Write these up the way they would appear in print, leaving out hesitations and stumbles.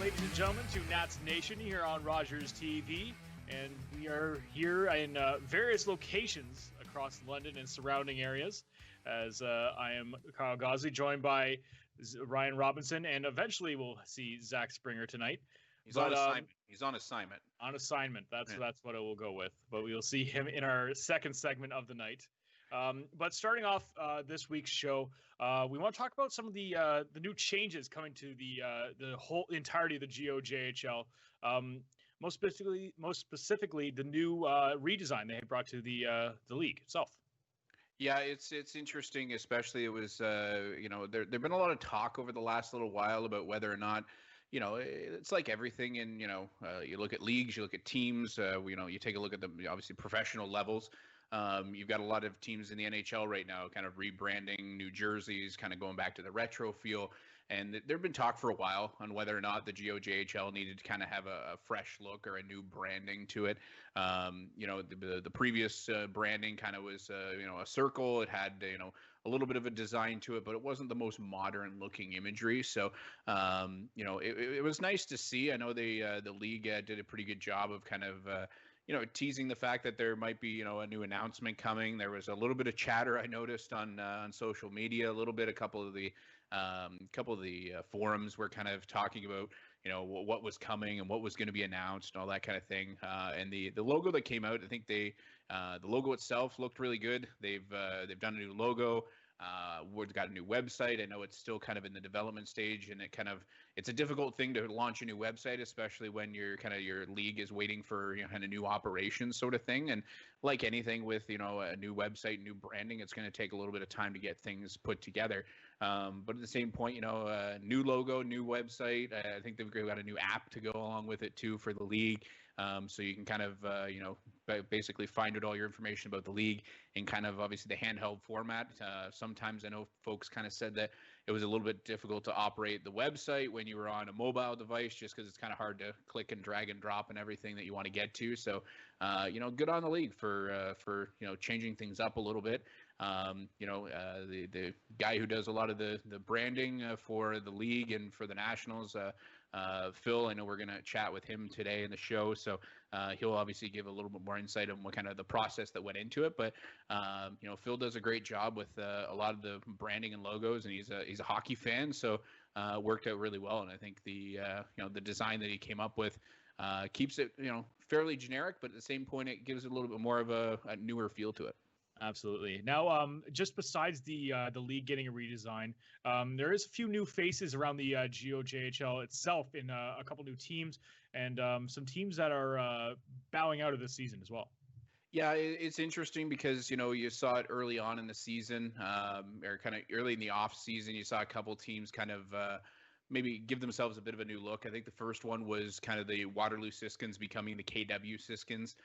ladies and gentlemen, to Nats Nation here on Rogers TV. And we are here in various locations across London and surrounding areas, as I am Kyle Gosley, joined by Ryan Robinson, and eventually we'll see Zach Springer tonight. He's on assignment. He's on assignment. On assignment. That's what it will go with. But we'll see him in our second segment of the night. But starting off this week's show, we want to talk about some of the new changes coming to the whole entirety of the GOJHL. Most specifically, the new redesign they brought to the league itself. Yeah, it's interesting. Especially it was there've been a lot of talk over the last little while about whether or not. It's like everything in, you look at leagues, you look at teams, you take a look at the obviously professional levels. You've got a lot of teams in the NHL right now kind of rebranding new jerseys, kind of going back to the retro feel. And there've been talk for a while on whether or not the GOJHL needed to kind of have a fresh look or a new branding to it. The previous branding kind of was, a circle. It had, a little bit of a design to it, but it wasn't the most modern looking imagery. So, it was nice to see. I know the league did a pretty good job of kind of, teasing the fact that there might be, a new announcement coming. There was a little bit of chatter I noticed on social media. A couple of the forums were kind of talking about, what was coming and what was going to be announced and all that kind of thing. And the logo that came out, I think the logo itself looked really good. They've done a new logo. We've got a new website. I know it's still kind of in the development stage, and it's a difficult thing to launch a new website, especially when your league is waiting for kind of new operations sort of thing. And like anything with a new website, new branding, it's going to take a little bit of time to get things put together. But at the same point, new logo, new website. I think they've got a new app to go along with it too for the league. So you can kind of basically find out all your information about the league in kind of obviously the handheld format. Sometimes I know folks kind of said that it was a little bit difficult to operate the website when you were on a mobile device, just because it's kind of hard to click and drag and drop and everything that you want to get to. So, good on the league for changing things up a little bit. The guy who does a lot of the branding for the league and for the Nationals, Phil, I know we're going to chat with him today in the show, so he'll obviously give a little bit more insight on what kind of the process that went into it. But Phil does a great job with a lot of the branding and logos, and he's a hockey fan, so worked out really well. And I think the design that he came up with keeps it fairly generic, but at the same point it gives it a little bit more of a newer feel to it. Absolutely. Now, just besides the league getting a redesign, there is a few new faces around the GOJHL itself in a couple new teams and some teams that are bowing out of this season as well. Yeah, it's interesting because, you saw it early on in the season or kind of early in the off season. You saw a couple teams kind of maybe give themselves a bit of a new look. I think the first one was kind of the Waterloo Siskins becoming the KW Siskins.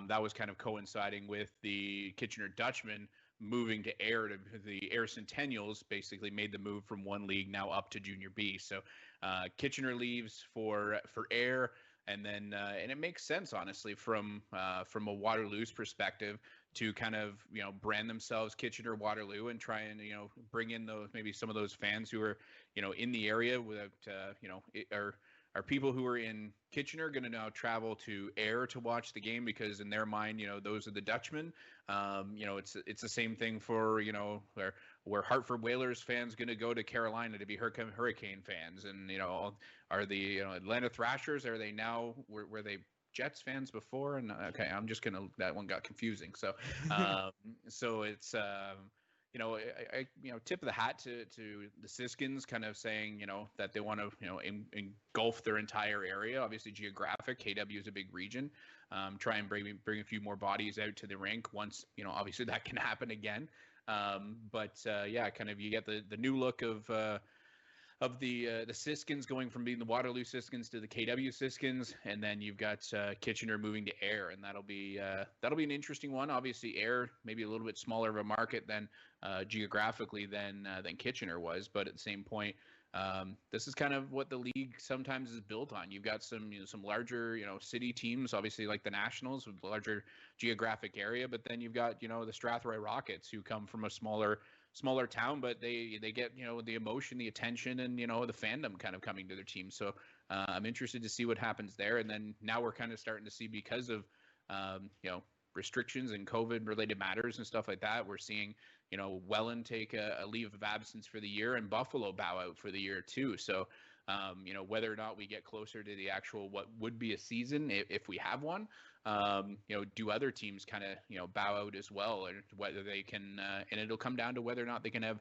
That was kind of coinciding with the Kitchener Dutchmen moving to Ayr. To the Ayr Centennials basically made the move from one league now up to Junior B. So Kitchener leaves for Ayr. And then, and it makes sense, honestly, from a Waterloo's perspective to kind of, brand themselves Kitchener Waterloo and try and, bring in maybe some of those fans who are, in the area without, are people who are in Kitchener going to now travel to Ayr to watch the game because in their mind, those are the Dutchmen. It's the same thing for, where Hartford Whalers fans going to go to Carolina to be Hurricane fans. And, are the Atlanta Thrashers, are they now, were they Jets fans before? And okay, that one got confusing. So, so it's, I tip of the hat to the Siskins, kind of saying, that they want to, engulf their entire area. Obviously, geographic, KW is a big region. Try and bring a few more bodies out to the rink once, obviously that can happen again. But kind of you get the new look of the Siskins going from being the Waterloo Siskins to the KW Siskins, and then you've got Kitchener moving to Ayr, and that'll be an interesting one. Obviously, Ayr maybe a little bit smaller of a market than geographically than Kitchener was, but at the same point, this is kind of what the league sometimes is built on. You've got some larger city teams, obviously like the Nationals with larger geographic area, but then you've got the Strathroy Rockets who come from a smaller smaller town, but they get, the emotion, the attention, and, the fandom kind of coming to their team. So I'm interested to see what happens there. And then now we're kind of starting to see, because of, restrictions and COVID related matters and stuff like that, we're seeing, Welland take a leave of absence for the year and Buffalo bow out for the year too. So, whether or not we get closer to the actual, what would be a season, if we have one, do other teams kind of, bow out as well, or whether they can, and it'll come down to whether or not they can have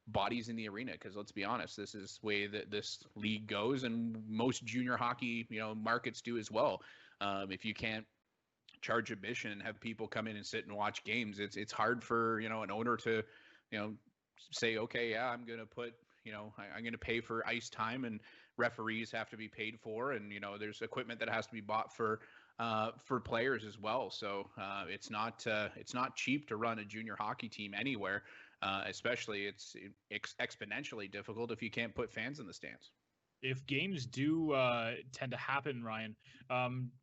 bodies in the arena. Because let's be honest, this is the way that this league goes, and most junior hockey, markets do as well. If you can't charge admission and have people come in and sit and watch games, it's hard for, an owner to, say, okay, yeah, I'm going to put, I'm going to pay for ice time, and referees have to be paid for, and, there's equipment that has to be bought for players as well. So it's not cheap to run a junior hockey team anywhere, especially it's exponentially difficult if you can't put fans in the stands. If games do tend to happen, Ryan,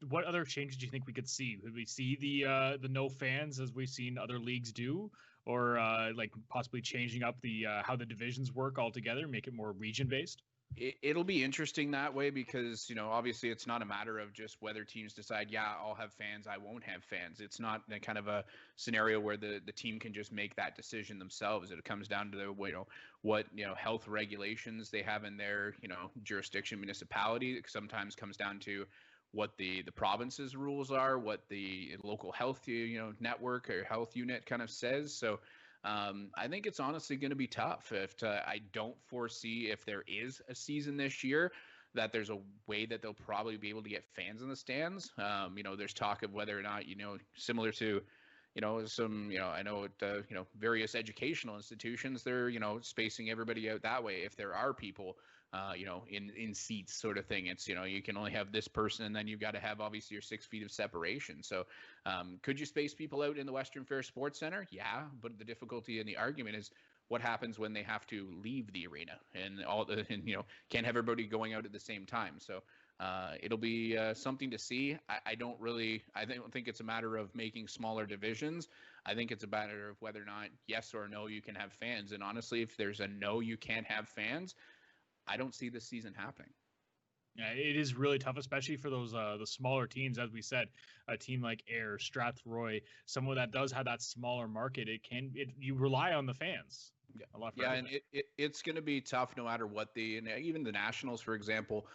what other changes do you think we could see? Would we see the no fans as we've seen other leagues do, or like possibly changing up the how the divisions work altogether, make it more region based? It'll be interesting that way, because, obviously it's not a matter of just whether teams decide, yeah, I'll have fans, I won't have fans. It's not a kind of a scenario where the team can just make that decision themselves. It comes down to what health regulations they have in their, jurisdiction, municipality. It sometimes comes down to what the province's rules are, what the local health, network or health unit kind of says. So I think it's honestly going to be tough. I don't foresee, if there is a season this year, that there's a way that they'll probably be able to get fans in the stands. There's talk of whether or not, similar to, some, I know at, various educational institutions, they're, spacing everybody out that way. If there are people, in seats sort of thing, it's, you can only have this person, and then you've got to have obviously your 6 feet of separation. So could you space people out in the Western Fair Sports Center? Yeah, but the difficulty in the argument is what happens when they have to leave the arena, and can't have everybody going out at the same time. So it'll be something to see. I don't think it's a matter of making smaller divisions. I think it's a matter of whether or not, yes or no, you can have fans. And honestly, if there's a no, you can't have fans, I don't see this season happening. Yeah, it is really tough, especially for those the smaller teams. As we said, a team like Ayr, Strathroy, someone that does have that smaller market, you rely on the fans. Yeah, a lot. Yeah, and it's going to be tough no matter what and even the Nationals, for example.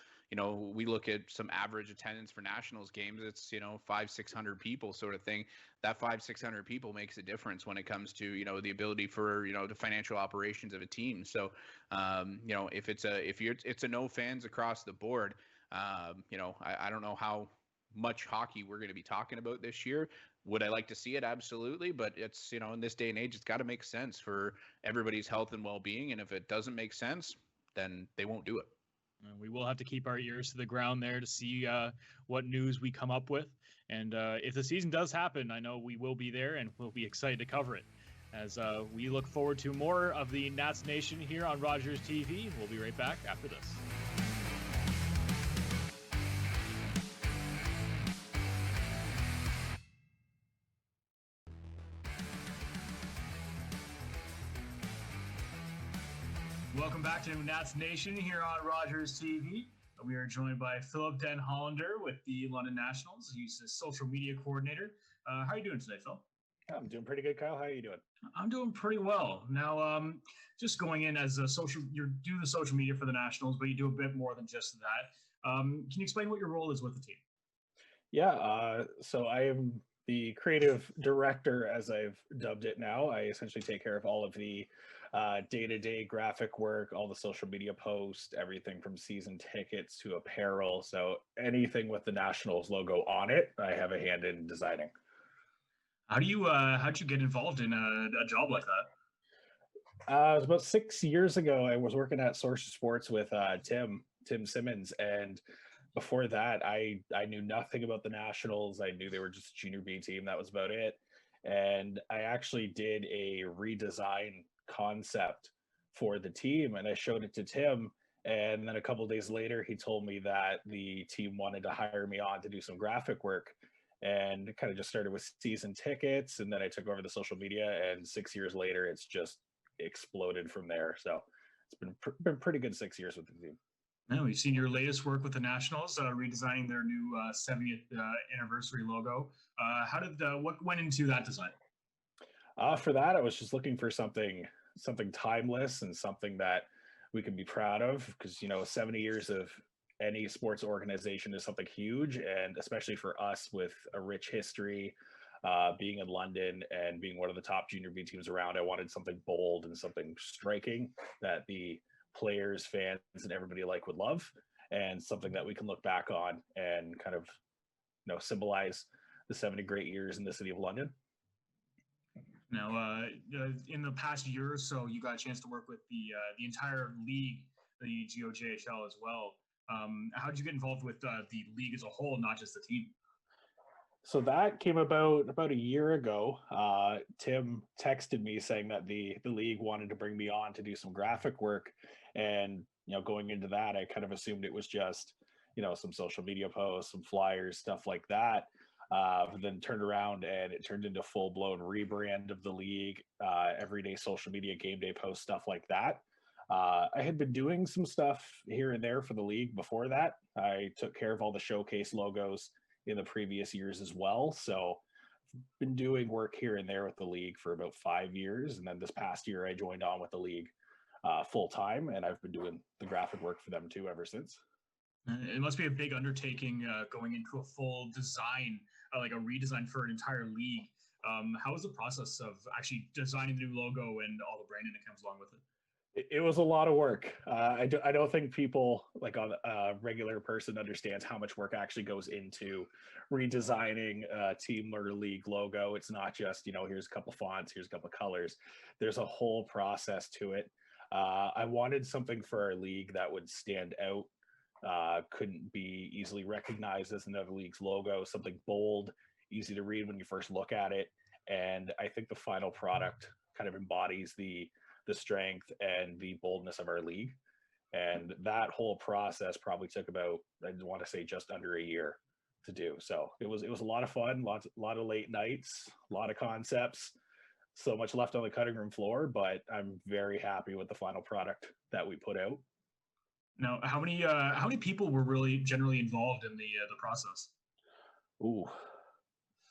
We look at some average attendance for Nationals games. It's 500-600 people sort of thing. That 500-600 people makes a difference when it comes to the ability for the financial operations of a team. So if it's a no fans across the board, I don't know how much hockey we're going to be talking about this year. Would I like to see it? Absolutely. But it's, in this day and age, it's got to make sense for everybody's health and well-being. And if it doesn't make sense, then they won't do it. We will have to keep our ears to the ground there to see what news we come up with. And if the season does happen, I know we will be there, and we'll be excited to cover it. As we look forward to more of the Nats Nation here on Rogers TV. We'll be right back after this. Welcome back to Nats Nation here on Rogers TV. We are joined by Phillip Den Hollander with the London Nationals. He's a social media coordinator. How are you doing today, Phil? I'm doing pretty good, Kyle. How are you doing? I'm doing pretty well. Now, just going in as you do the social media for the Nationals, but you do a bit more than just that. Can you explain what your role is with the team? Yeah, so I am the creative director, as I've dubbed it now. I essentially take care of all of the day-to-day graphic work, all the social media posts, everything from season tickets to apparel. So anything with the Nationals logo on it, I have a hand in designing. How'd you get involved in a job like that? It was about 6 years ago. I was working at Source Sports with Tim Simmons, and before that, I knew nothing about the Nationals. I knew they were just a junior B team. That was about it. And I actually did a redesign concept for the team, and I showed it to Tim. And then a couple of days later, he told me that the team wanted to hire me on to do some graphic work. And it kind of just started with season tickets, and then I took over the social media. And 6 years later, it's just exploded from there. So it's been pretty good 6 years with the team. Now, we've seen your latest work with the Nationals, redesigning their new 70th anniversary logo. What went into that design? For that, I was just looking for something timeless and something that we can be proud of, because 70 years of any sports organization is something huge, and especially for us with a rich history, being in London and being one of the top junior B teams around. I wanted something bold and something striking that the players, fans, and everybody would love, and something that we can look back on and kind of symbolize the 70 great years in the city of London. Now, in the past year or so, you got a chance to work with the entire league, the GOJHL as well. How did you get involved with the league as a whole, not just the team? So that came about a year ago. Tim texted me saying that the league wanted to bring me on to do some graphic work, and going into that, I kind of assumed it was just some social media posts, some flyers, stuff like that. Then turned around and it turned into full-blown rebrand of the league, everyday social media, game day posts, stuff like that. I had been doing some stuff here and there for the league before that. I took care of all the showcase logos in the previous years as well. So been doing work here and there with the league for about 5 years. And then this past year, I joined on with the league full time, and I've been doing the graphic work for them too ever since. It must be a big undertaking going into a full design, like a redesign for an entire league. How was the process of actually designing the new logo and all the branding that comes along with it? It was a lot of work. I don't think people on a regular person understands how much work actually goes into redesigning a team or league logo. It's not just, here's a couple fonts, here's a couple colors. There's a whole process to it. I wanted something for our league that would stand out, couldn't be easily recognized as another league's logo, something bold, easy to read when you first look at it. And I think the final product kind of embodies the strength and the boldness of our league. And that whole process probably took about, I want to say, just under a year to do. So it was a lot of fun, a lot of late nights, a lot of concepts, so much left on the cutting room floor, but I'm very happy with the final product that we put out. Now, how many people were really generally involved in the process? Ooh,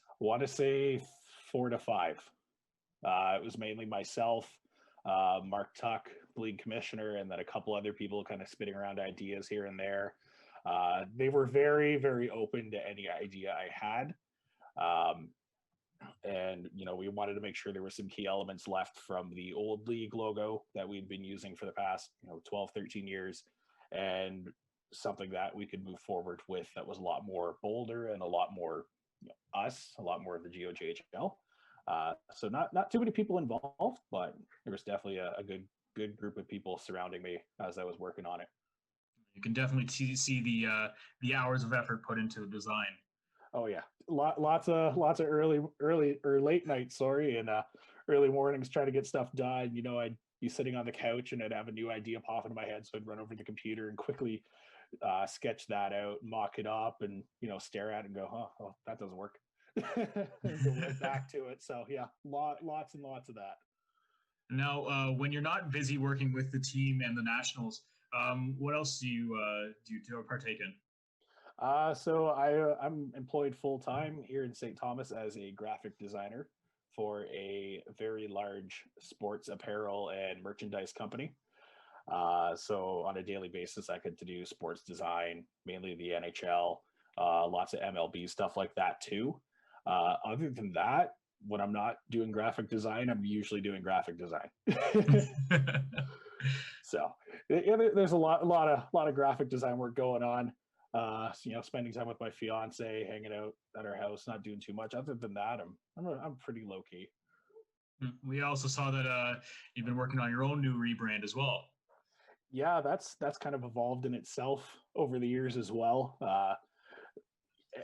I want to say 4 to 5. It was mainly myself, Mark Tuck, league commissioner, and then a couple other people kind of spitting around ideas here and there. They were very, very open to any idea I had. And, we wanted to make sure there were some key elements left from the old league logo that we'd been using for the past, 12, 13 years, and something that we could move forward with that was a lot more bolder and a lot more us, a lot more of the GOJHL. So not too many people involved, but there was definitely a good group of people surrounding me as I was working on it. You can definitely see the hours of effort put into the design. Oh yeah, lots of early or late nights, and early mornings trying to get stuff done. I'd be sitting on the couch and I'd have a new idea pop into my head, so I'd run over to the computer and quickly sketch that out, mock it up, and stare at it and go, oh, that doesn't work. Go right back to it. So yeah, lots and lots of that. Now, when you're not busy working with the team and the Nationals, what else do you partake in? So I'm employed full time here in St. Thomas as a graphic designer for a very large sports apparel and merchandise company. So on a daily basis, I get to do sports design, mainly the NHL, lots of MLB stuff like that too. Other than that, when I'm not doing graphic design, I'm usually doing graphic design. So there's a lot of graphic design work going on. Spending time with my fiance, hanging out at our house, not doing too much. Other than that, I'm pretty low key. We also saw that you've been working on your own new rebrand as well. Yeah, that's kind of evolved in itself over the years as well.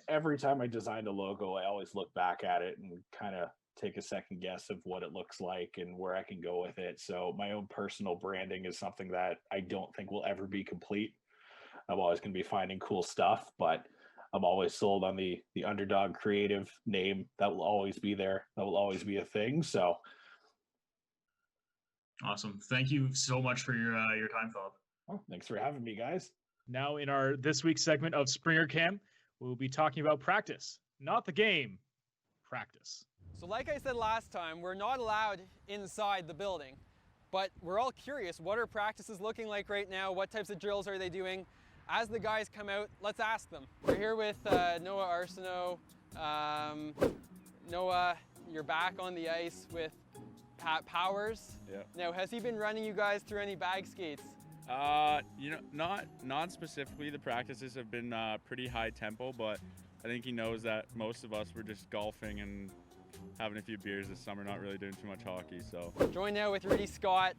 Every time I designed a logo, I always look back at it and kind of take a second guess of what it looks like and where I can go with it. So my own personal branding is something that I don't think will ever be complete. I'm always going to be finding cool stuff, but I'm always sold on the Underdog creative name. That will always be there. That will always be a thing. So Awesome. Thank you so much for your time, Phillip. Oh, thanks for having me, guys. Now in our this week's segment of Springer Cam, we'll be talking about practice, not the game, practice. So like I said last time, we're not allowed inside the building, but we're all curious, what are practices looking like right now? What types of drills are they doing? As the guys come out, let's ask them. We're here with Noah Arsenault. Noah, you're back on the ice with Pat Powers. Yeah. Now, has he been running you guys through any bag skates? Not specifically. The practices have been pretty high tempo, but I think he knows that most of us were just golfing and having a few beers this summer, not really doing too much hockey. So. Joined now with Rewdy Scott.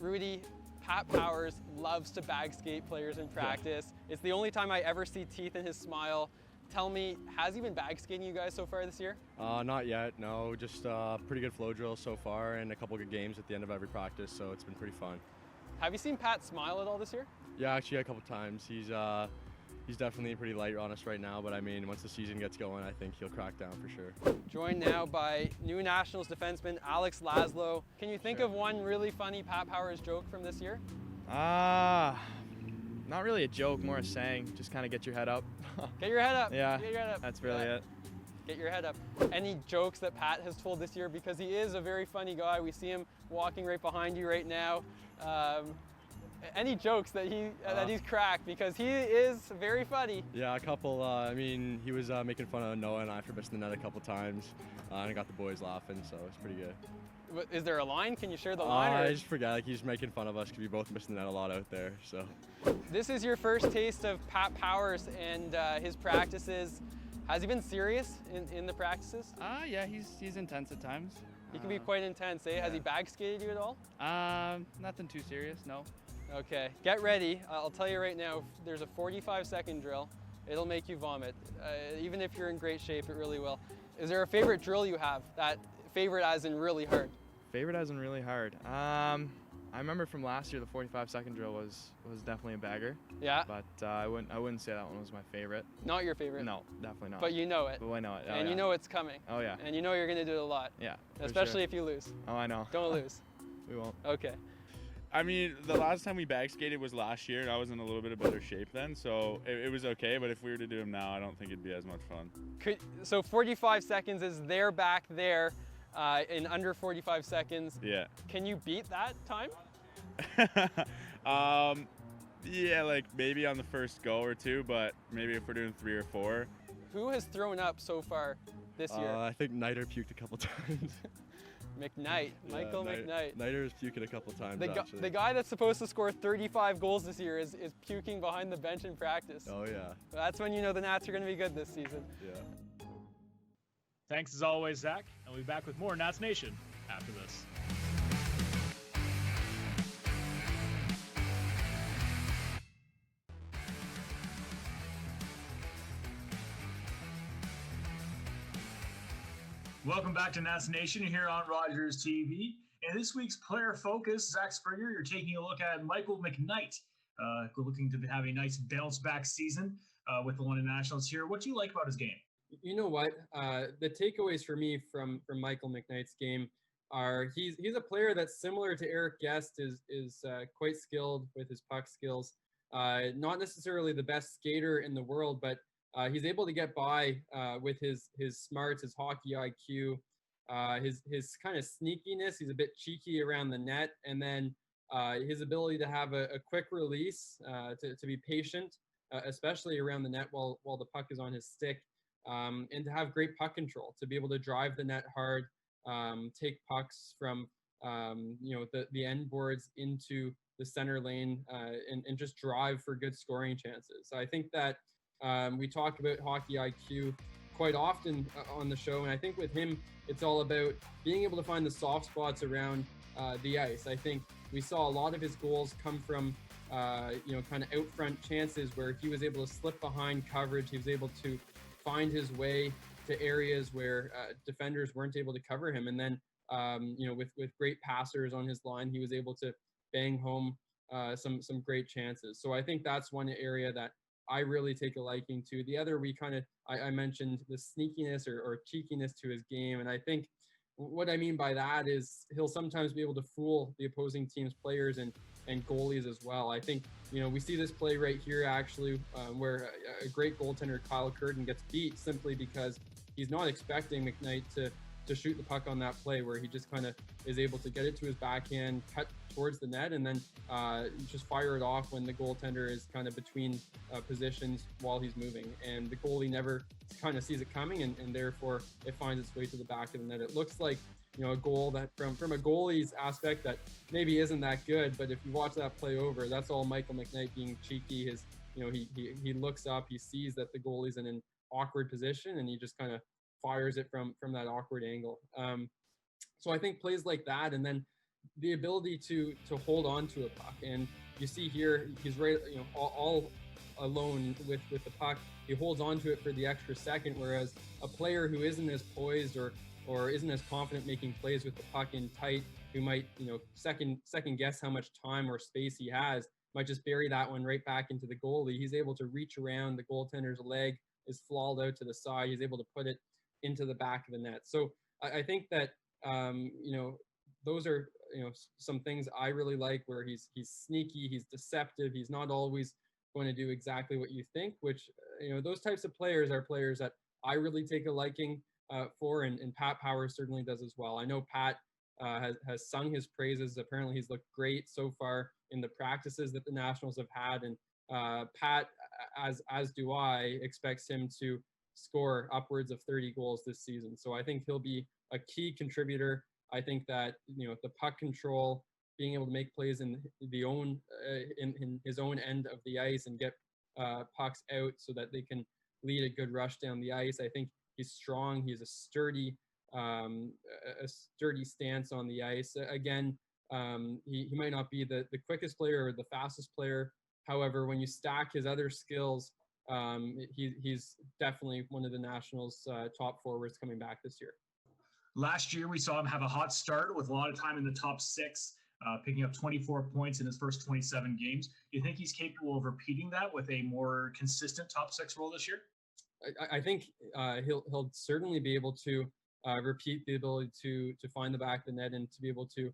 Rewdy, Pat Powers loves to bag skate players in practice. Yeah. It's the only time I ever see teeth in his smile. Tell me, has he been bag skating you guys so far this year? Not yet, no. Just pretty good flow drills so far and a couple good games at the end of every practice, so it's been pretty fun. Have you seen Pat smile at all this year? Yeah, actually a couple times. He's definitely pretty light on us right now, but I mean, once the season gets going, I think he'll crack down for sure. Joined now by new Nationals defenseman Laszlo. Can you think of one really funny Pat Powers joke from this year? Not really a joke, more a saying. Just kind of get your head up. Get your head up. Yeah, get your head up. That's really it. Get your head up. Any jokes that Pat has told this year? Because he is a very funny guy. We see him walking right behind you right now. Any jokes that he's cracked, because he is very funny. Yeah, a couple. I mean, he was making fun of Noah and I for missing the net a couple times, and I got the boys laughing, so it's pretty good. Is there a line? Can you share the line? I just forgot. Like, he's making fun of us because we both missing the net a lot out there. So. This is your first taste of Pat Powers and his practices. Has he been serious in the practices? Yeah, he's intense at times. He can be quite intense, eh? Yeah. Has he bag skated you at all? Nothing too serious, no. Okay, get ready. I'll tell you right now, there's a 45-second drill. It'll make you vomit. Even if you're in great shape, it really will. Is there a favorite drill you have? That favorite as in really hard? Favorite as in really hard. I remember from last year, the 45-second drill was definitely a bagger. Yeah. But I wouldn't say that one was my favorite. Not your favorite? No, definitely not. But you know it. But I know it. And you know it's coming. Oh yeah. And you know you're gonna do it a lot. Yeah. Especially if you lose. Oh, I know. Don't lose. We won't. Okay. I mean, the last time we bag skated was last year, and I was in a little bit of better shape then, so it was okay. But if we were to do them now, I don't think it'd be as much fun. So 45 seconds is there back there in under 45 seconds. Yeah. Can you beat that time? Yeah, like maybe on the first go or two, but maybe if we're doing 3 or 4. Who has thrown up so far this year? I think Niter puked a couple times. Michael McKnight. Niter's puking a couple times, the guy that's supposed to score 35 goals this year is puking behind the bench in practice. Oh, yeah. That's when you know the Nats are going to be good this season. Yeah. Thanks as always, Zach. And we'll be back with more Nats Nation after this. Welcome back to Nats Nation here on Rogers TV. In this week's Player Focus, Zach Springer, you're taking a look at Michael McKnight. Looking to have a nice bounce-back season with the London Nationals here. What do you like about his game? You know what? The takeaways for me from Michael McKnight's game are he's a player that's similar to Eric Guest, is quite skilled with his puck skills. Not necessarily the best skater in the world, but he's able to get by with his smarts, his hockey IQ, his kind of sneakiness. He's a bit cheeky around the net, and then his ability to have a quick release, to be patient, especially around the net while the puck is on his stick, and to have great puck control, to be able to drive the net hard, take pucks from the end boards into the center lane, and just drive for good scoring chances. So I think that we talk about hockey IQ quite often on the show, and I think with him, it's all about being able to find the soft spots around the ice. I think we saw a lot of his goals come from, kind of out front chances where he was able to slip behind coverage. He was able to find his way to areas where defenders weren't able to cover him. And then, with great passers on his line, he was able to bang home some great chances. So I think that's one area that I really take a liking to. The other, I mentioned the sneakiness or cheekiness to his game. And I think what I mean by that is he'll sometimes be able to fool the opposing team's players and goalies as well. I think, we see this play right here actually where a great goaltender, Kyle Curtin, gets beat simply because he's not expecting McKnight to shoot the puck on that play, where he just kind of is able to get it to his backhand, cut towards the net, and then just fire it off when the goaltender is kind of between positions while he's moving. And the goalie never kind of sees it coming, and therefore it finds its way to the back of the net. It looks like, a goal that from a goalie's aspect that maybe isn't that good, but if you watch that play over, that's all Michael McKnight being cheeky. He looks up, he sees that the goalie's in an awkward position, and he just kind of fires it from that awkward angle. So I think plays like that, and then the ability to hold on to a puck. And you see here, he's right, all alone with the puck. He holds on to it for the extra second, whereas a player who isn't as poised or isn't as confident making plays with the puck in tight, who might, second guess how much time or space he has, might just bury that one right back into the goalie. He's able to reach around, the goaltender's leg is flawed out to the side. He's able to put it into the back of the net. So I think that, those are, some things I really like, where he's sneaky, he's deceptive, he's not always going to do exactly what you think, which, those types of players are players that I really take a liking for, and Pat Powers certainly does as well. I know Pat has sung his praises. Apparently he's looked great so far in the practices that the Nationals have had, and Pat, as do I, expects him to score upwards of 30 goals this season. So I think he'll be a key contributor. I think that, the puck control, being able to make plays in his own end of the ice and get pucks out so that they can lead a good rush down the ice. I think he's strong. He's a sturdy stance on the ice. Again, he might not be the quickest player or the fastest player. However, when you stack his other skills, he's definitely one of the Nationals' top forwards coming back this year. Last year, we saw him have a hot start with a lot of time in the top six, picking up 24 points in his first 27 games. Do you think he's capable of repeating that with a more consistent top six role this year? I think he'll certainly be able to repeat the ability to find the back of the net and to be able to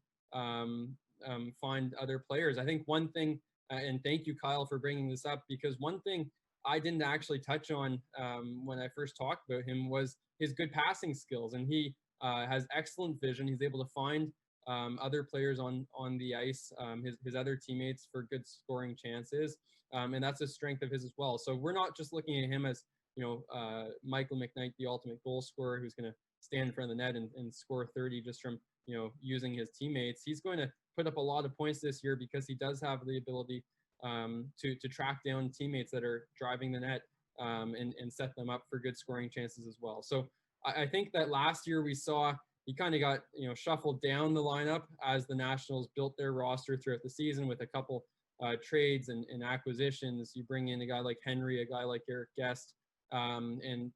find other players. I think one thing, and thank you, Kyle, for bringing this up, because one thing I didn't actually touch on when I first talked about him was his good passing skills, and he has excellent vision. He's able to find other players on the ice, his other teammates, for good scoring chances, and that's a strength of his as well. So we're not just looking at him as Michael McKnight, the ultimate goal scorer, who's going to stand in front of the net and score 30 just from using his teammates. He's going to put up a lot of points this year because he does have the ability to track down teammates that are driving the net and set them up for good scoring chances as well. So I think that last year we saw he kind of got shuffled down the lineup as the Nationals built their roster throughout the season with a couple trades and acquisitions. You bring in a guy like Henry, a guy like Eric Guest, and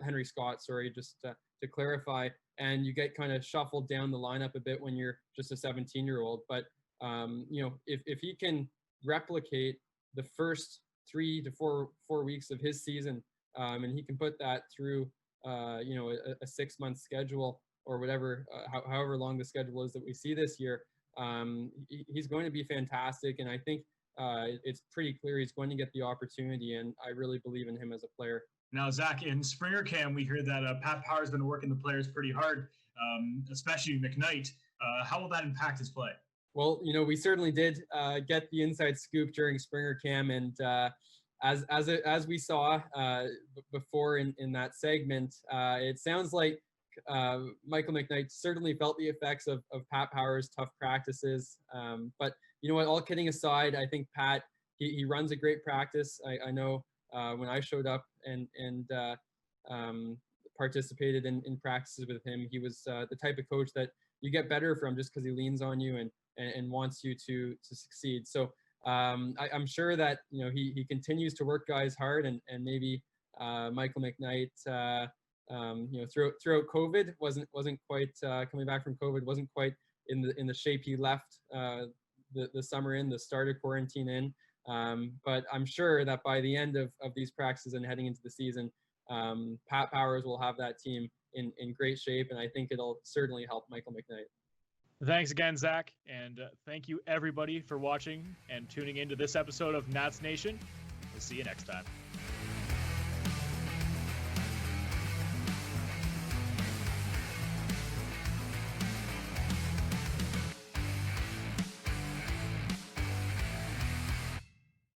Henry Scott, sorry, just to clarify, and you get kind of shuffled down the lineup a bit when you're just a 17-year-old. But if he can replicate the first 3 to 4 weeks of his season, and he can put that through a 6-month schedule or whatever, however long the schedule is that we see this year, he's going to be fantastic. And I think it's pretty clear he's going to get the opportunity, and I really believe in him as a player. Now, Zach, in Springer Cam, we hear that Pat Power's been working the players pretty hard, especially McKnight. How will that impact his play? Well, we certainly did get the inside scoop during Springer Cam, and as we saw before in that segment, it sounds like Michael McKnight certainly felt the effects of Pat Power's tough practices. But you know what? All kidding aside, I think Pat he runs a great practice. I know when I showed up and participated in practices with him, he was the type of coach that you get better from just because he leans on you and wants you to succeed. So I'm sure that he continues to work guys hard, and maybe Michael McKnight throughout COVID wasn't quite coming back from COVID, wasn't quite in the shape he left the summer in, the start of quarantine in. But I'm sure that by the end of these practices and heading into the season, Pat Powers will have that team in great shape, and I think it'll certainly help Michael McKnight. Thanks again, Zach, and thank you everybody for watching and tuning into this episode of Nats Nation. We'll see you next time.